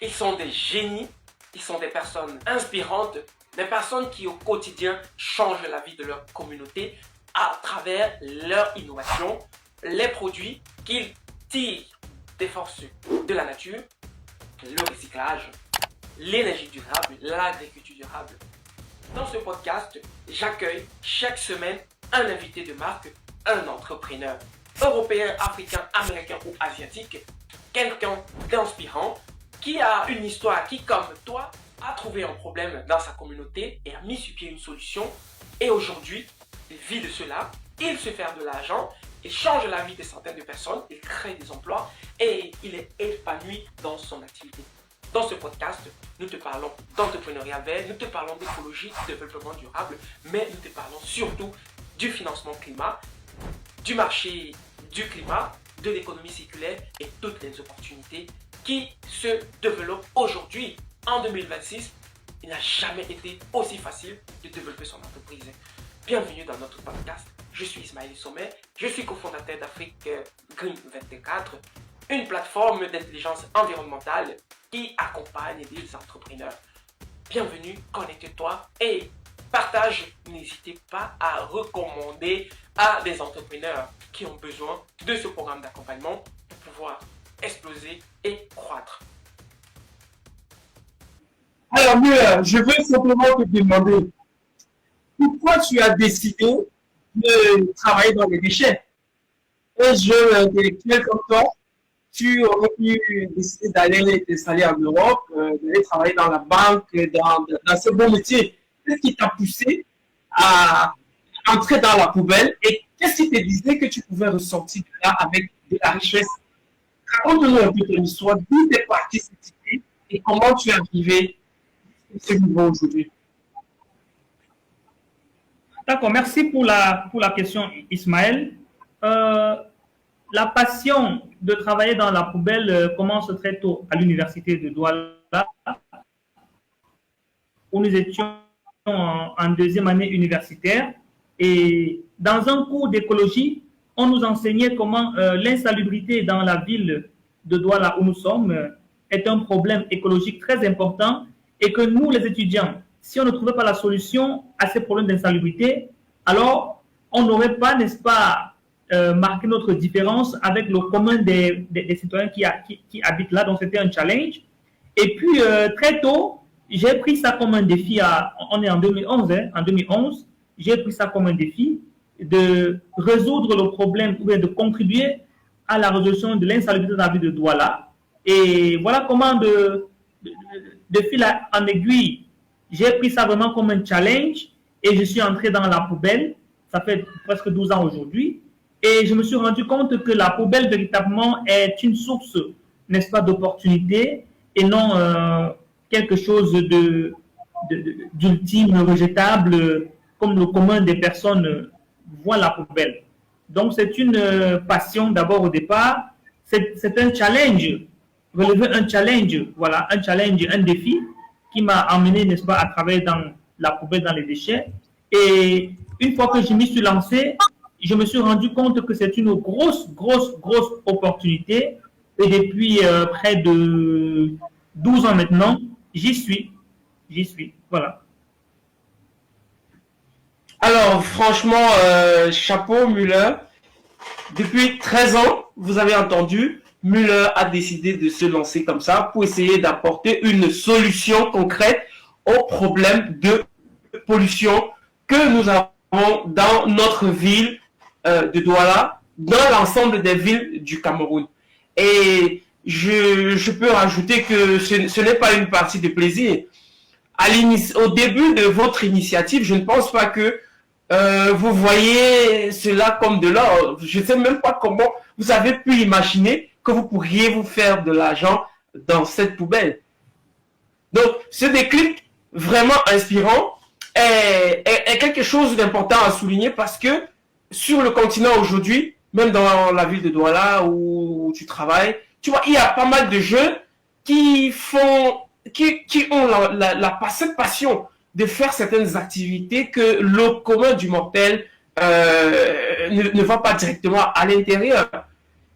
Ils sont des génies, ils sont des personnes inspirantes, des personnes qui au quotidien changent la vie de leur communauté à travers leur innovation, les produits qu'ils tirent des forces de la nature, le recyclage, l'énergie durable, l'agriculture durable. Dans ce podcast, j'accueille chaque semaine un invité de marque, un entrepreneur, européen, africain, américain ou asiatique, quelqu'un d'inspirant qui a une histoire, qui comme toi a trouvé un problème dans sa communauté et a mis sur pied une solution. Et aujourd'hui, il vit de cela, il se fait de l'argent, il change la vie de centaines de personnes, il crée des emplois et il est épanoui dans son activité. Dans ce podcast, nous te parlons d'entrepreneuriat vert, nous te parlons d'écologie, de développement durable, mais nous te parlons surtout du financement climat, du marché du climat, de l'économie circulaire et toutes les opportunités qui se développent aujourd'hui. En 2026, il n'a jamais été aussi facile de développer son entreprise. Bienvenue dans notre podcast. Je suis Ismaël Sommet, je suis cofondateur d'Afrique Green 24, une plateforme d'intelligence environnementale qui accompagne des entrepreneurs. Bienvenue, connecte-toi et partage. N'hésitez pas à recommander à des entrepreneurs qui ont besoin de ce programme d'accompagnement pour pouvoir exploser et croître. Alors, je veux simplement te demander pourquoi tu as décidé de travailler dans les déchets. Un jeune intellectuel comme toi, tu aurais pu décider d'aller t'installer en Europe, d'aller travailler dans la banque, dans ce bon métier. Qu'est-ce qui t'a poussé à entrer dans la poubelle et qu'est-ce qui te disait que tu pouvais ressortir de là avec de la richesse? Raconte-nous un peu ton histoire, d'où t'es parti cette idée et comment tu es arrivé à ce niveau aujourd'hui. D'accord, merci pour la question, Ismaël. La passion de travailler dans la poubelle commence très tôt à l'université de Douala, où nous étions en deuxième année universitaire. Et dans un cours d'écologie, on nous enseignait comment l'insalubrité dans la ville de Douala où nous sommes est un problème écologique très important et que nous, les étudiants, si on ne trouvait pas la solution à ces problèmes d'insalubrité, alors on n'aurait pas, n'est-ce pas, marqué notre différence avec le commun des citoyens qui habitent là. Donc, c'était un challenge. Et puis, très tôt, j'ai pris ça comme un défi. On est en 2011, en 2011, j'ai pris ça comme un défi de résoudre le problème ou bien de contribuer à la résolution de l'insalubrité dans la ville de Douala. Et voilà comment, de fil en aiguille, j'ai pris ça vraiment comme un challenge et je suis entré dans la poubelle. Ça fait presque 12 ans aujourd'hui. Et je me suis rendu compte que la poubelle, véritablement, est une source, n'est-ce pas, d'opportunité et non quelque chose d'ultime, rejetable, comme le commun des personnes voit la poubelle. Donc, c'est une passion d'abord au départ. C'est un challenge, relever un challenge, voilà, un challenge, un défi qui m'a amené, n'est-ce pas, à travailler dans la poubelle, dans les déchets. Et une fois que je m'y suis lancé, je me suis rendu compte que c'est une grosse opportunité. Et depuis près de 12 ans maintenant, j'y suis. Voilà. Alors, franchement, chapeau, Müller. Depuis 13 ans, vous avez entendu, Müller a décidé de se lancer comme ça pour essayer d'apporter une solution concrète aux problèmes de pollution que nous avons dans notre ville de Douala, dans l'ensemble des villes du Cameroun. Et je peux rajouter que ce n'est pas une partie de plaisir. Au début de votre initiative, je ne pense pas que vous voyez cela comme de l'or. Je ne sais même pas comment vous avez pu imaginer que vous pourriez vous faire de l'argent dans cette poubelle. Donc, ce déclic vraiment inspirant est quelque chose d'important à souligner parce que sur le continent aujourd'hui, même dans la ville de Douala où tu travailles, tu vois, il y a pas mal de jeunes qui ont cette passion de faire certaines activités que le commun du mortel ne va pas directement à l'intérieur.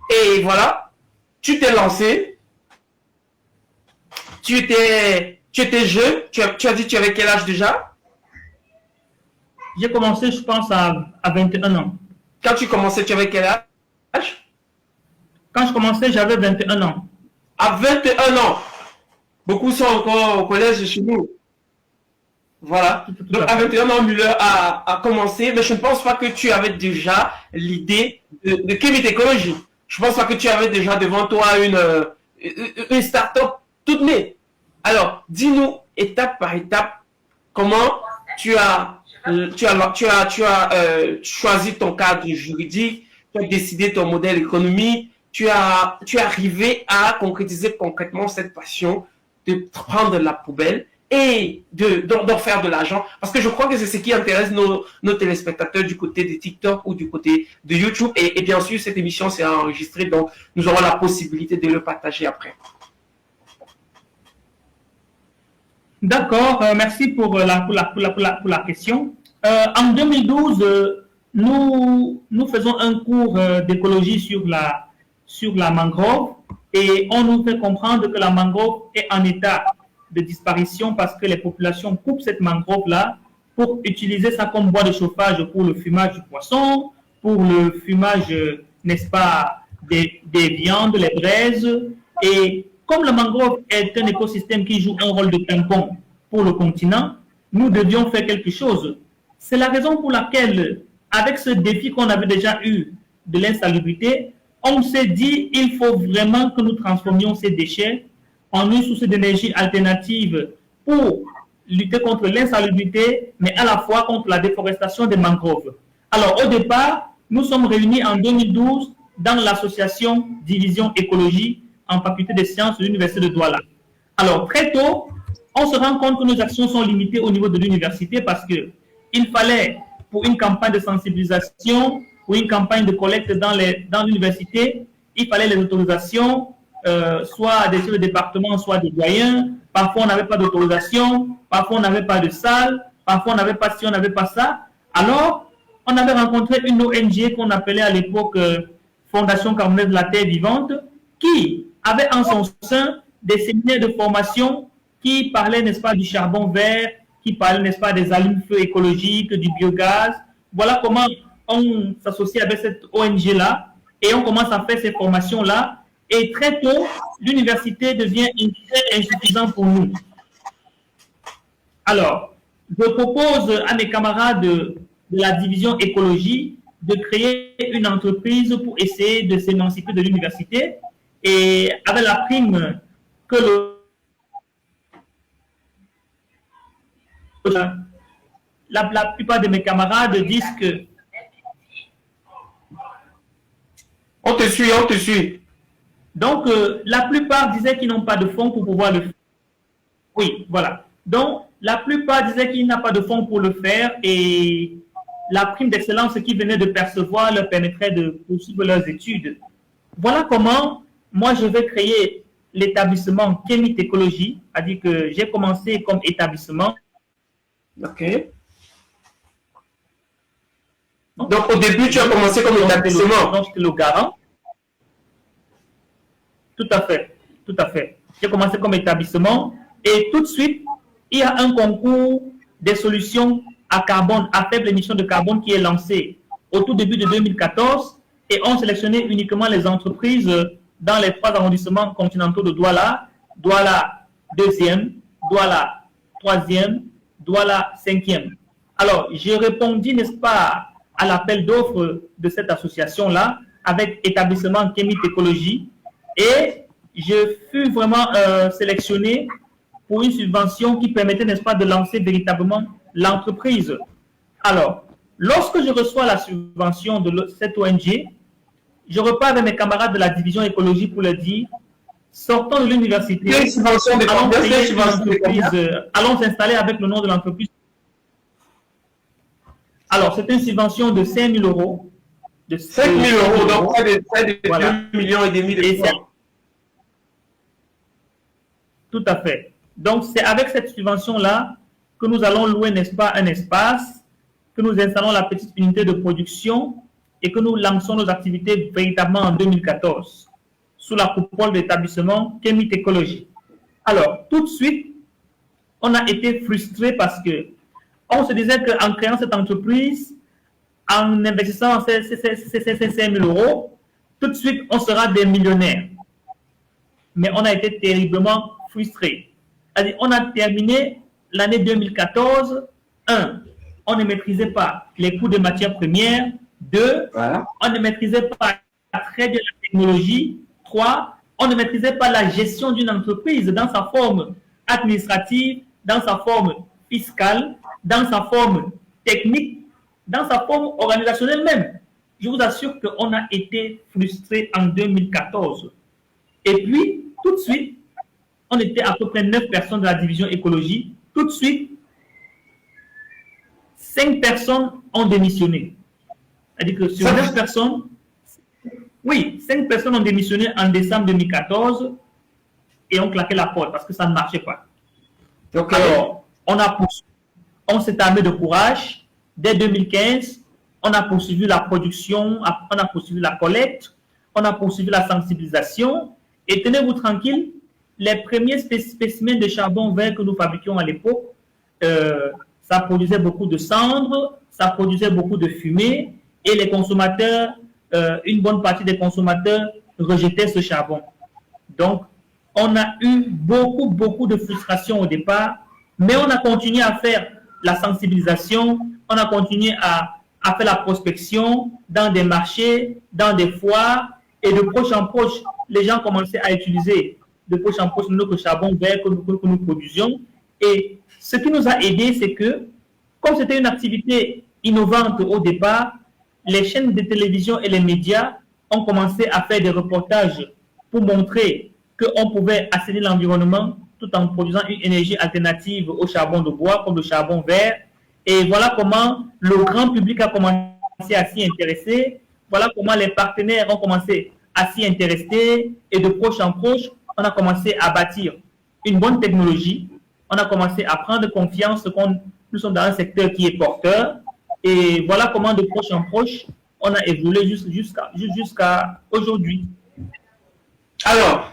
Et voilà, tu t'es lancé, tu étais jeune, tu as dit tu avais quel âge déjà? J'ai commencé, je pense, à 21 ans. Quand tu commençais, tu avais quel âge? Quand je commençais, j'avais 21 ans. À 21 ans. Beaucoup sont encore au collège chez nous. Voilà. Donc, à 21 ans, Muller a commencé, mais je ne pense pas que tu avais déjà l'idée de Kemet Technology. Je ne pense pas que tu avais déjà devant toi une start-up toute née. Alors, dis-nous, étape par étape, comment tu as choisi ton cadre juridique, tu as décidé ton modèle économique, tu es arrivé à concrétiser concrètement cette passion de prendre la poubelle et d'en faire de l'argent. Parce que je crois que c'est ce qui intéresse nos téléspectateurs du côté de TikTok ou du côté de YouTube. Et bien sûr, cette émission sera enregistrée, donc nous aurons la possibilité de le partager après. D'accord, merci pour la question. En 2012, nous faisons un cours d'écologie sur la mangrove et on nous fait comprendre que la mangrove est en état de disparition parce que les populations coupent cette mangrove-là pour utiliser ça comme bois de chauffage pour le fumage du poisson, pour le fumage, n'est-ce pas, des viandes, les braises. Et comme la mangrove est un écosystème qui joue un rôle de tampon pour le continent, nous devions faire quelque chose. C'est la raison pour laquelle, avec ce défi qu'on avait déjà eu de l'insalubrité, on s'est dit il faut vraiment que nous transformions ces déchets en une source d'énergie alternative pour lutter contre l'insalubrité, mais à la fois contre la déforestation des mangroves. Alors, au départ, nous sommes réunis en 2012 dans l'association Division Écologie en faculté des sciences de l'Université de Douala. Alors, très tôt, on se rend compte que nos actions sont limitées au niveau de l'université parce qu'il fallait, pour une campagne de sensibilisation, pour une campagne de collecte dans l'université, il fallait les autorisations, soit des chefs de département, soit des doyens. Parfois, on n'avait pas d'autorisation, parfois, on n'avait pas de salle, parfois, on n'avait pas ci, on n'avait pas ça. Alors, on avait rencontré une ONG qu'on appelait à l'époque Fondation Camerounaise de la Terre Vivante, qui avait en son sein des séminaires de formation qui parlaient, n'est-ce pas, du charbon vert, qui parlaient, n'est-ce pas, des allumes-feu écologiques, du biogaz. Voilà comment on s'associe avec cette ONG-là et on commence à faire ces formations-là. Et très tôt, l'université devient très insuffisante pour nous. Alors, je propose à mes camarades de la division écologie de créer une entreprise pour essayer de s'émanciper de l'université. Et avec la prime que la plupart de mes camarades disent que... On te suit. Donc, la plupart disaient qu'ils n'ont pas de fonds pour pouvoir le faire. Oui, voilà. Donc, la plupart disaient qu'il n'y a pas de fonds pour le faire et la prime d'excellence qu'ils venaient de percevoir leur permettrait de poursuivre leurs études. Voilà comment moi je vais créer l'établissement Kemet Technology, c'est-à-dire que j'ai commencé comme établissement. Ok. Donc, au début, tu as commencé comme établissement. Donc, j'étais le garant. Tout à fait. J'ai commencé comme établissement et tout de suite, il y a un concours des solutions à carbone, à faible émission de carbone qui est lancé au tout début de 2014 et on sélectionnait uniquement les entreprises dans les 3 arrondissements continentaux de Douala, Douala 2e, Douala 3e, Douala 5e. Alors, j'ai répondu, n'est-ce pas, à l'appel d'offres de cette association-là avec établissement Kemet Technology. Et je fus vraiment sélectionné pour une subvention qui permettait, n'est-ce pas, de lancer véritablement l'entreprise. Alors, lorsque je reçois la subvention de cette ONG, je repars avec mes camarades de la division écologie pour leur dire, sortons de l'université, allons s'installer avec le nom de l'entreprise. Alors, c'est une subvention de 5 000 euros. De 5 000 euros, donc près de voilà. 2,5 millions de francs. Tout à fait. Donc, c'est avec cette subvention-là que nous allons louer, n'est-ce pas, un espace, que nous installons la petite unité de production et que nous lançons nos activités véritablement en 2014 sous la coupole de l'établissement Kemet Technology. Alors, tout de suite, on a été frustré parce que on se disait qu'en créant cette entreprise, en investissant ces 5 000 euros, tout de suite, on sera des millionnaires. Mais on a été terriblement frustrés. On a terminé l'année 2014. 1. On ne maîtrisait pas les coûts de matières premières. 2. Voilà. On ne maîtrisait pas très bien la technologie. 3. On ne maîtrisait pas la gestion d'une entreprise dans sa forme administrative, dans sa forme fiscale, dans sa forme technique, dans sa forme organisationnelle même. Je vous assure qu'on a été frustrés en 2014. Et puis, tout de suite, on était à peu près 9 personnes de la division écologie. Tout de suite, 5 personnes ont démissionné. C'est-à-dire que sur 9 personnes, oui, 5 personnes ont démissionné en décembre 2014 et ont claqué la porte parce que ça ne marchait pas. Donc, alors, on s'est armé de courage. Dès 2015, on a poursuivi la production, on a poursuivi la collecte, on a poursuivi la sensibilisation. Et tenez-vous tranquille, les premiers spécimens de charbon vert que nous fabriquions à l'époque, ça produisait beaucoup de cendres, ça produisait beaucoup de fumée, et les consommateurs, une bonne partie des consommateurs rejetaient ce charbon. Donc, on a eu beaucoup de frustration au départ, mais on a continué à faire la sensibilisation, on a continué à faire la prospection dans des marchés, dans des foires, et de proche en proche, les gens commençaient à utiliser de proche en proche notre charbon vert que nous produisions. Et ce qui nous a aidés, c'est que, comme c'était une activité innovante au départ, les chaînes de télévision et les médias ont commencé à faire des reportages pour montrer qu'on pouvait assainir l'environnement tout en produisant une énergie alternative au charbon de bois, comme le charbon vert. Et voilà comment le grand public a commencé à s'y intéresser. Voilà comment les partenaires ont commencé à s'y intéresser. Et de proche en proche, on a commencé à bâtir une bonne technologie. On a commencé à prendre confiance que nous sommes dans un secteur qui est porteur. Et voilà comment de proche en proche, on a évolué jusqu'à aujourd'hui. Alors,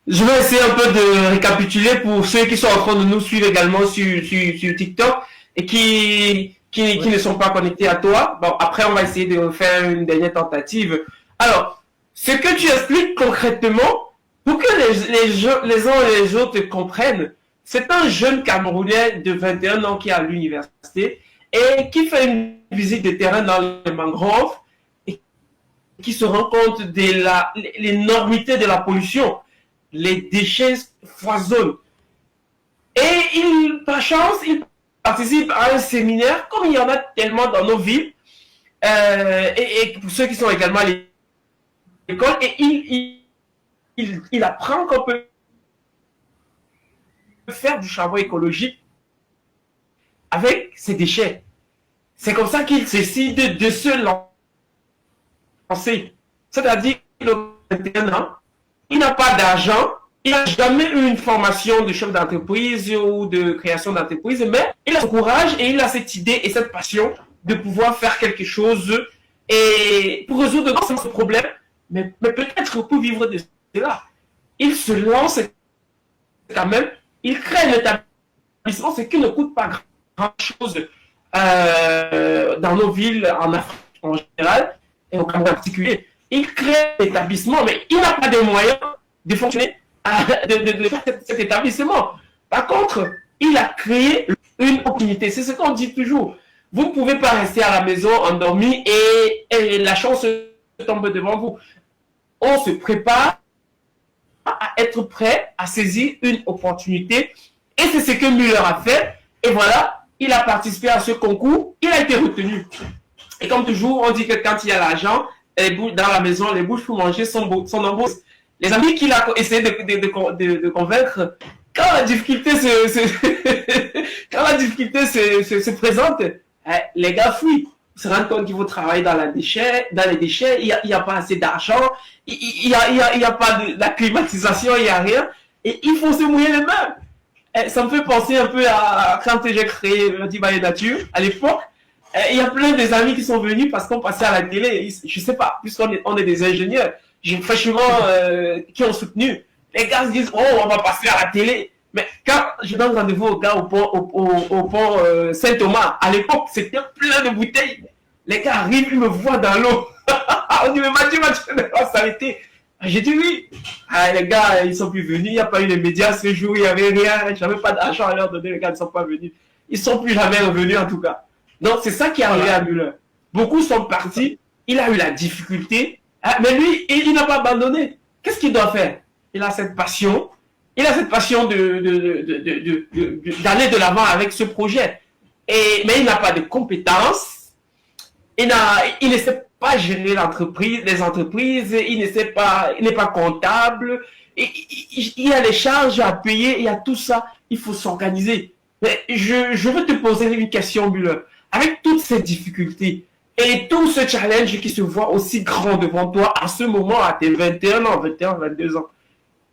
je vais essayer un peu de récapituler pour ceux qui sont en train de nous suivre également sur TikTok et qui ne sont pas connectés à toi. Bon, après, on va essayer de faire une dernière tentative. Alors, ce que tu expliques concrètement, pour que les uns et les autres comprennent, c'est un jeune Camerounais de 21 ans qui est à l'université et qui fait une visite de terrain dans les mangroves et qui se rend compte de l'énormité de la pollution. Les déchets foisonnent. Et par chance, il participe à un séminaire, comme il y en a tellement dans nos villes, et pour ceux qui sont également à l'école, et il apprend qu'on peut faire du charbon écologique avec ses déchets. C'est comme ça qu'il décide de se lancer. C'est-à-dire qu'il a 21 ans, il n'a pas d'argent, il n'a jamais eu une formation de chef d'entreprise ou de création d'entreprise, mais il a ce courage et il a cette idée et cette passion de pouvoir faire quelque chose et pour résoudre ce problème, mais peut-être pour vivre de cela. Il se lance quand même, il crée un établissement, ce qui ne coûte pas grand-chose dans nos villes, en Afrique en général, et au Cameroun en particulier. Il crée un établissement, mais il n'a pas de moyens de fonctionner, de faire cet établissement. Par contre, il a créé une opportunité. C'est ce qu'on dit toujours. Vous ne pouvez pas rester à la maison endormi et la chance tombe devant vous. On se prépare à être prêt à saisir une opportunité. Et c'est ce que Müller a fait. Et voilà, il a participé à ce concours. Il a été retenu. Et comme toujours, on dit que quand il y a l'argent, dans la maison, les bouches pour manger sont nombreuses. Les amis qu'il a essayé de convaincre, quand la difficulté se présente, les gars fuient. Ils se rendent compte qu'il faut travailler dans les déchets, il n'y a pas assez d'argent, il n'y a pas de la climatisation, il n'y a rien. Et il faut se mouiller les mains. Ça me fait penser un peu à quand j'ai créé Dibaye Nature, à l'époque. Il y a plein des amis qui sont venus parce qu'on passait à la télé. Je sais pas, puisqu'on est des ingénieurs, fraîchement qui ont soutenu. Les gars se disent, oh, on va passer à la télé. Mais quand je donne rendez-vous aux gars au pont Saint-Thomas, à l'époque, c'était plein de bouteilles. Les gars arrivent, ils me voient dans l'eau. On dit, mais Mathieu, on va s'arrêter. J'ai dit oui. Ah, les gars, ils sont plus venus. Il n'y a pas eu de médias ce jour. Il n'y avait rien. Je n'avais pas d'argent à leur donner. Les gars ne sont pas venus. Ils ne sont plus jamais revenus en tout cas. Donc, c'est ça qui est arrivé à Müller. Beaucoup sont partis. Il a eu la difficulté. Mais lui, il n'a pas abandonné. Qu'est-ce qu'il doit faire? Il a cette passion. Il a cette passion d'aller de l'avant avec ce projet. Mais il n'a pas de compétences. Il ne sait pas gérer les entreprises. Il n'est pas comptable. Il y a les charges à payer. Il y a tout ça. Il faut s'organiser. Mais je veux te poser une question, Müller. Avec toutes ces difficultés et tout ce challenge qui se voit aussi grand devant toi à ce moment, à tes 21 ans, 21, 22 ans,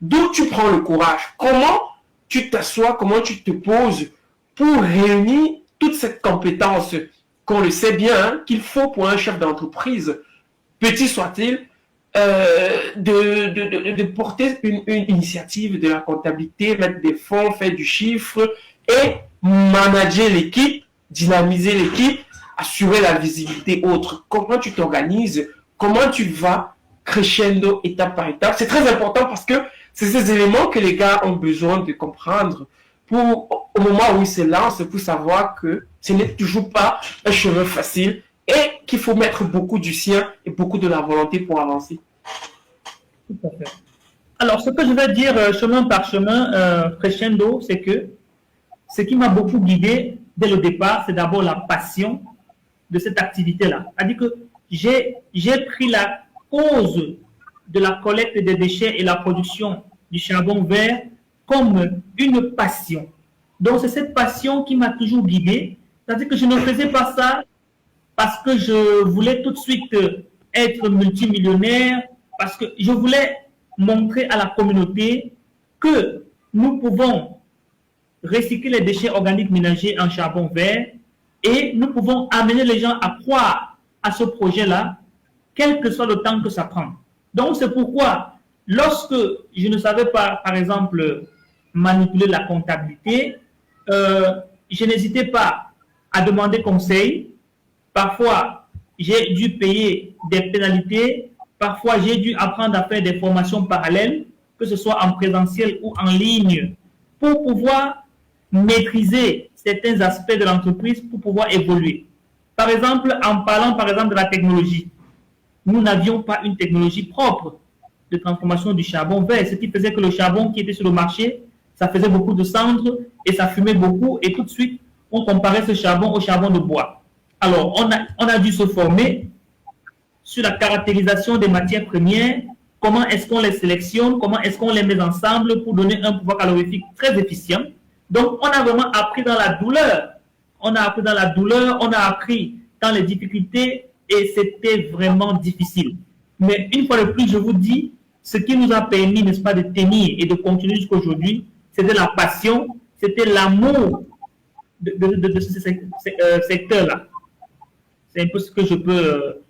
d'où tu prends le courage? Comment tu t'assois, comment tu te poses pour réunir toute cette compétence qu'on le sait bien hein, qu'il faut pour un chef d'entreprise, petit soit-il, de porter une initiative de la comptabilité, mettre des fonds, faire du chiffre et manager l'équipe, dynamiser l'équipe, assurer la visibilité autre. Comment tu t'organises? Comment tu vas crescendo étape par étape? C'est très important parce que c'est ces éléments que les gars ont besoin de comprendre pour, au moment où ils se lancent, pour savoir que ce n'est toujours pas un chemin facile et qu'il faut mettre beaucoup du sien et beaucoup de la volonté pour avancer. Tout à fait. Alors, ce que je vais dire chemin par chemin, crescendo, c'est que ce qui m'a beaucoup guidé dès le départ, c'est d'abord la passion de cette activité-là. C'est-à-dire que j'ai pris la cause de la collecte des déchets et la production du charbon vert comme une passion. Donc, c'est cette passion qui m'a toujours guidé. C'est-à-dire que je ne faisais pas ça parce que je voulais tout de suite être multimillionnaire, parce que je voulais montrer à la communauté que nous pouvons recycler les déchets organiques ménagers en charbon vert et nous pouvons amener les gens à croire à ce projet-là, quel que soit le temps que ça prend. Donc, c'est pourquoi, lorsque je ne savais pas, par exemple, manipuler la comptabilité, je n'hésitais pas à demander conseil. Parfois, j'ai dû payer des pénalités. Parfois, j'ai dû apprendre à faire des formations parallèles, que ce soit en présentiel ou en ligne, pour pouvoir maîtriser certains aspects de l'entreprise, pour pouvoir évoluer. Par exemple, en parlant par exemple de la technologie, nous n'avions pas une technologie propre de transformation du charbon vert, ce qui faisait que le charbon qui était sur le marché, ça faisait beaucoup de cendres et ça fumait beaucoup et tout de suite, on comparait ce charbon au charbon de bois. Alors, on a dû se former sur la caractérisation des matières premières, comment est-ce qu'on les sélectionne, comment est-ce qu'on les met ensemble pour donner un pouvoir calorifique très efficient. Donc, on a vraiment appris dans la douleur. On a appris dans la douleur, on a appris dans les difficultés et c'était vraiment difficile. Mais une fois de plus, je vous dis, ce qui nous a permis, n'est-ce pas, de tenir et de continuer jusqu'à aujourd'hui, c'était la passion, c'était l'amour de ce secteur-là. C'est un peu ce que je peux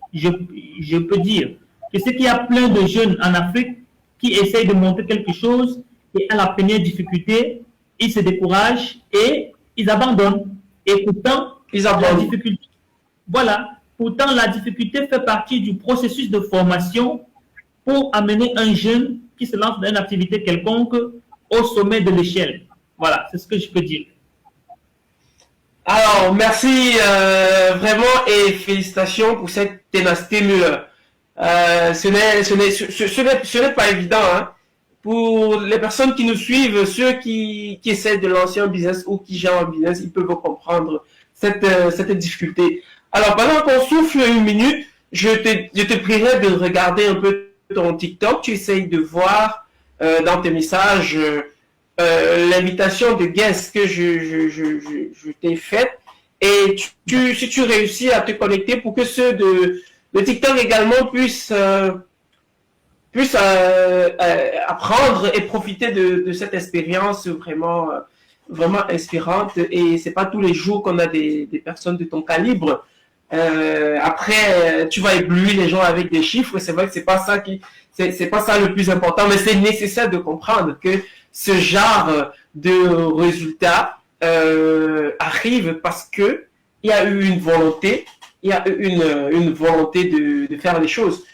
dire. Je sais qu'il y a plein de jeunes en Afrique qui essayent de monter quelque chose et à la première difficulté, ils se découragent et ils abandonnent. Et pourtant, la difficulté, voilà, pourtant la difficulté fait partie du processus de formation pour amener un jeune qui se lance dans une activité quelconque au sommet de l'échelle. Voilà, c'est ce que je peux dire. Alors, merci vraiment et félicitations pour cette ténacité, Müller. Ce n'est pas évident, hein. Pour les personnes qui nous suivent, ceux qui essaient de lancer un business ou qui gèrent un business, ils peuvent comprendre cette difficulté. Alors, pendant qu'on souffle une minute, je te prierai de regarder un peu ton TikTok. Tu essayes de voir dans tes messages l'invitation de guest que je t'ai faite. Et si tu réussis à te connecter pour que ceux de TikTok également puissent apprendre et profiter de cette expérience vraiment inspirante. Et c'est pas tous les jours qu'on a des personnes de ton calibre Après, tu vas éblouir les gens avec des chiffres. C'est vrai que c'est pas ça c'est pas ça le plus important, mais c'est nécessaire de comprendre que ce genre de résultats arrive parce que il y a eu une volonté, il y a eu une volonté de faire les choses.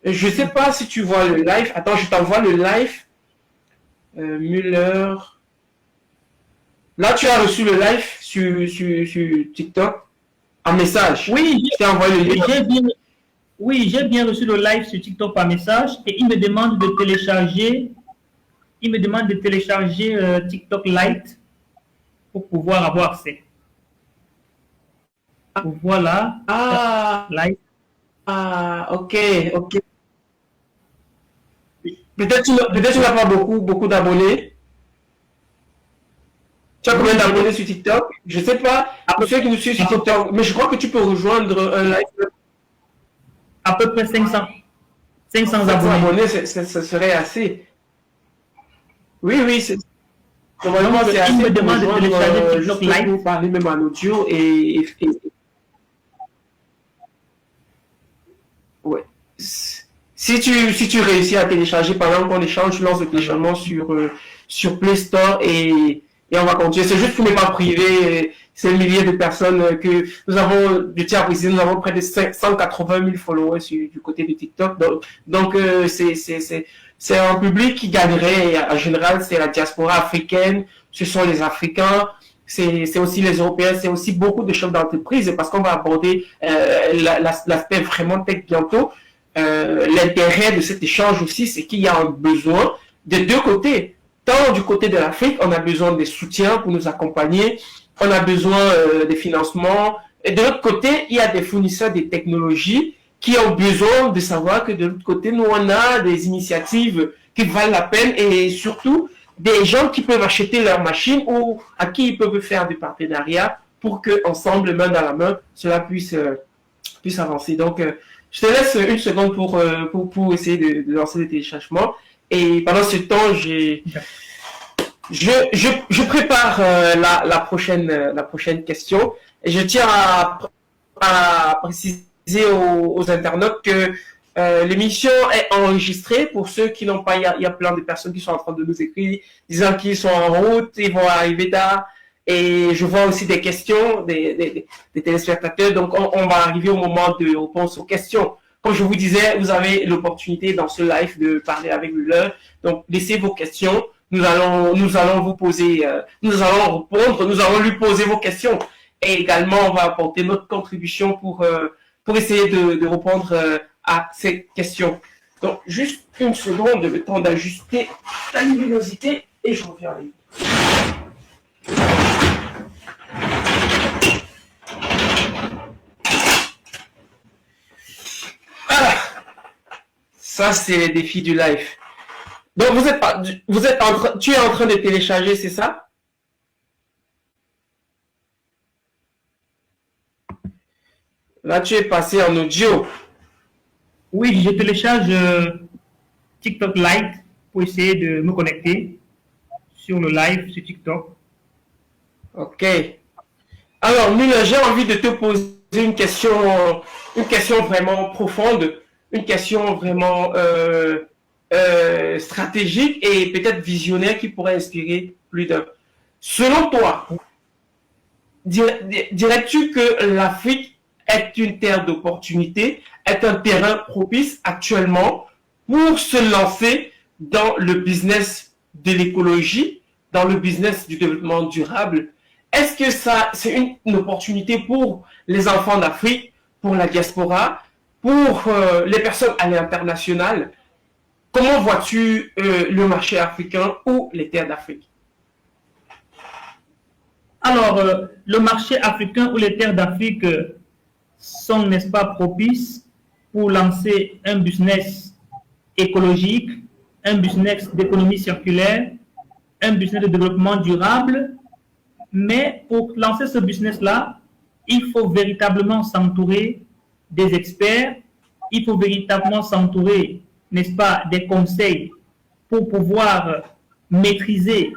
Je sais pas si tu vois le live. Attends, je t'envoie le live. Müller. Là, tu as reçu le live sur TikTok en message. Oui, je t'ai envoyé le lien. J'ai bien reçu le live sur TikTok par message et il me demande de télécharger. TikTok Lite pour pouvoir avoir accès. Voilà. Lite. Ok. Peut-être tu n'as pas beaucoup d'abonnés. Tu as combien d'abonnés sur TikTok? Je ne sais pas. Pour ceux qui nous suivent sur TikTok, mais je crois que tu peux rejoindre un live. À peu près 500 abonnés. Ça serait assez. Oui, c'est. Normalement, c'est assez. Il me demande de télécharger TikTok Lite. Pour parler même en audio ouais. Si tu réussis à télécharger, par exemple, on échange, tu lances le téléchargement sur Play Store et on va continuer. C'est juste pour ne pas priver ces milliers de personnes que nous avons, je tiens à préciser, nous avons près de 180 000 followers du côté de TikTok. Donc c'est un public qui gagnerait, et en général, c'est la diaspora africaine, ce sont les Africains, c'est aussi les Européens, c'est aussi beaucoup de chefs d'entreprise, parce qu'on va aborder l'aspect vraiment tech bientôt. L'intérêt de cet échange aussi, c'est qu'il y a un besoin des deux côtés. Tant du côté de l'Afrique, on a besoin des soutiens pour nous accompagner, on a besoin des financements. Et de l'autre côté, il y a des fournisseurs des technologies qui ont besoin de savoir que de l'autre côté, nous, on a des initiatives qui valent la peine et surtout des gens qui peuvent acheter leurs machines ou à qui ils peuvent faire des partenariats pour qu'ensemble, main dans la main, cela puisse avancer. Donc, je te laisse une seconde pour essayer de lancer le téléchargement. Et pendant ce temps, je prépare la prochaine question. Et je tiens à préciser aux internautes que l'émission est enregistrée. Pour ceux qui n'ont pas, il y a plein de personnes qui sont en train de nous écrire, disant qu'ils sont en route, ils vont arriver tard. Et je vois aussi des questions des téléspectateurs. Donc, on va arriver au moment de réponse aux questions. Comme je vous disais, vous avez l'opportunité dans ce live de parler avec Müller. Donc, laissez vos questions. Nous allons vous poser, nous allons répondre, nous allons lui poser vos questions. Et également, on va apporter notre contribution pour essayer de répondre à ces questions. Donc, juste une seconde, le temps d'ajuster la luminosité et je reviens avec vous. Voilà. Ça, c'est les défis du live. Donc, tu es en train de télécharger, c'est ça? Là, tu es passé en audio. Oui, je télécharge TikTok Lite pour essayer de me connecter sur le live sur TikTok. Ok. Alors, Müller, j'ai envie de te poser une question vraiment profonde, une question vraiment stratégique et peut-être visionnaire qui pourrait inspirer plus d'un. Selon toi, dirais-tu que l'Afrique est une terre d'opportunité, est un terrain propice actuellement pour se lancer dans le business de l'écologie, dans le business du développement durable? Est-ce que ça, c'est une opportunité pour les enfants d'Afrique, pour la diaspora, pour les personnes à l'international? Comment vois-tu le marché africain ou les terres d'Afrique? Alors, le marché africain ou les terres d'Afrique sont, n'est-ce pas, propices pour lancer un business écologique, un business d'économie circulaire, un business de développement durable. Mais pour lancer ce business-là, il faut véritablement s'entourer des experts, il faut véritablement s'entourer, n'est-ce pas, des conseils pour pouvoir maîtriser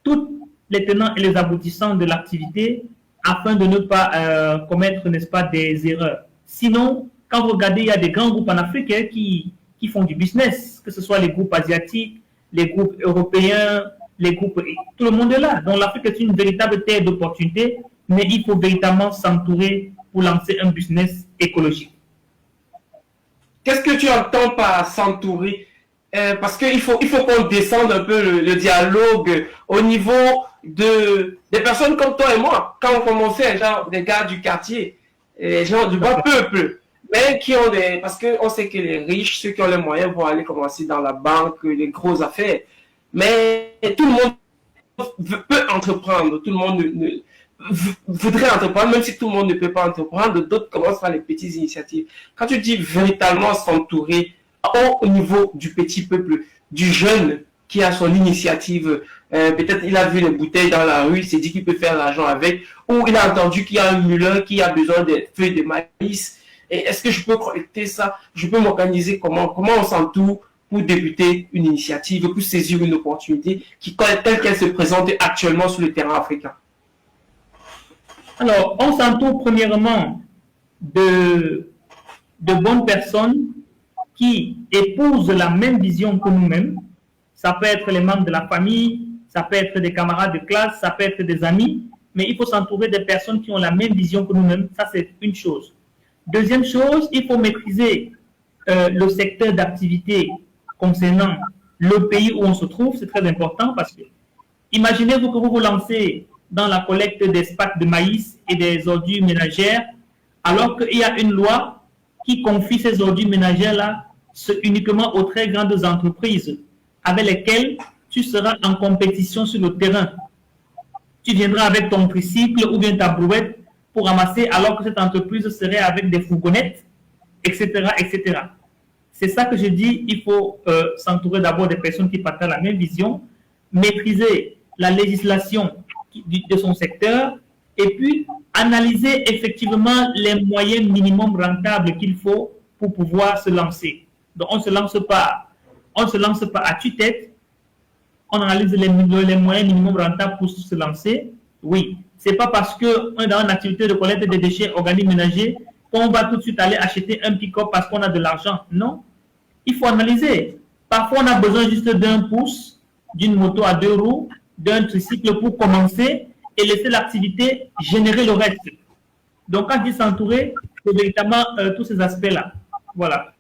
tous les tenants et les aboutissants de l'activité afin de ne pas commettre, n'est-ce pas, des erreurs. Sinon, quand vous regardez, il y a des grands groupes en Afrique qui font du business, que ce soit les groupes asiatiques, les groupes européens, les groupes, tout le monde est là. Donc l'Afrique est une véritable terre d'opportunités, mais il faut véritablement s'entourer pour lancer un business écologique. Qu'est-ce que tu entends par s'entourer? Parce qu'il faut qu'on descende un peu le dialogue au niveau des personnes comme toi et moi. Quand on commençait, genre des gars du quartier, les gens du bas peuple, mais qui ont parce qu'on sait que les riches, ceux qui ont les moyens vont aller commencer dans la banque, les grosses affaires. Mais tout le monde peut entreprendre, tout le monde voudrait entreprendre, même si tout le monde ne peut pas entreprendre, d'autres commencent par les petites initiatives. Quand tu dis véritablement s'entourer au niveau du petit peuple, du jeune qui a son initiative, peut-être il a vu les bouteilles dans la rue, il s'est dit qu'il peut faire l'argent avec, ou il a entendu qu'il y a un mulin qui a besoin des feuilles de maïs, et est-ce que je peux collecter ça? Je peux m'organiser comment on s'entoure pour débuter une initiative, pour saisir une opportunité telle qu'elle se présente actuellement sur le terrain africain? Alors, on s'entoure premièrement de bonnes personnes qui épousent la même vision que nous-mêmes. Ça peut être les membres de la famille, ça peut être des camarades de classe, ça peut être des amis, mais il faut s'entourer des personnes qui ont la même vision que nous-mêmes. Ça, c'est une chose. Deuxième chose, il faut maîtriser le secteur d'activité concernant le pays où on se trouve. C'est très important parce que imaginez-vous que vous vous lancez dans la collecte des pâtes de maïs et des ordures ménagères, alors qu'il y a une loi qui confie ces ordures ménagères-là uniquement aux très grandes entreprises avec lesquelles tu seras en compétition sur le terrain. Tu viendras avec ton tricycle ou bien ta brouette pour ramasser, alors que cette entreprise serait avec des fourgonnettes, etc., etc. C'est ça que je dis, il faut s'entourer d'abord des personnes qui partagent la même vision, maîtriser la législation de son secteur et puis analyser effectivement les moyens minimums rentables qu'il faut pour pouvoir se lancer. Donc on ne se lance pas à tue-tête, on analyse les moyens minimums rentables pour se lancer. Oui, c'est pas parce qu'on est dans une activité de collecte des déchets organiques ménagers qu'on va tout de suite aller acheter un pick-up parce qu'on a de l'argent. Non, il faut analyser. Parfois on a besoin juste d'un pouce, d'une moto à 2 roues, d'un tricycle pour commencer et laisser l'activité générer le reste. Donc, quand je dis s'entourer, c'est véritablement tous ces aspects-là. Voilà.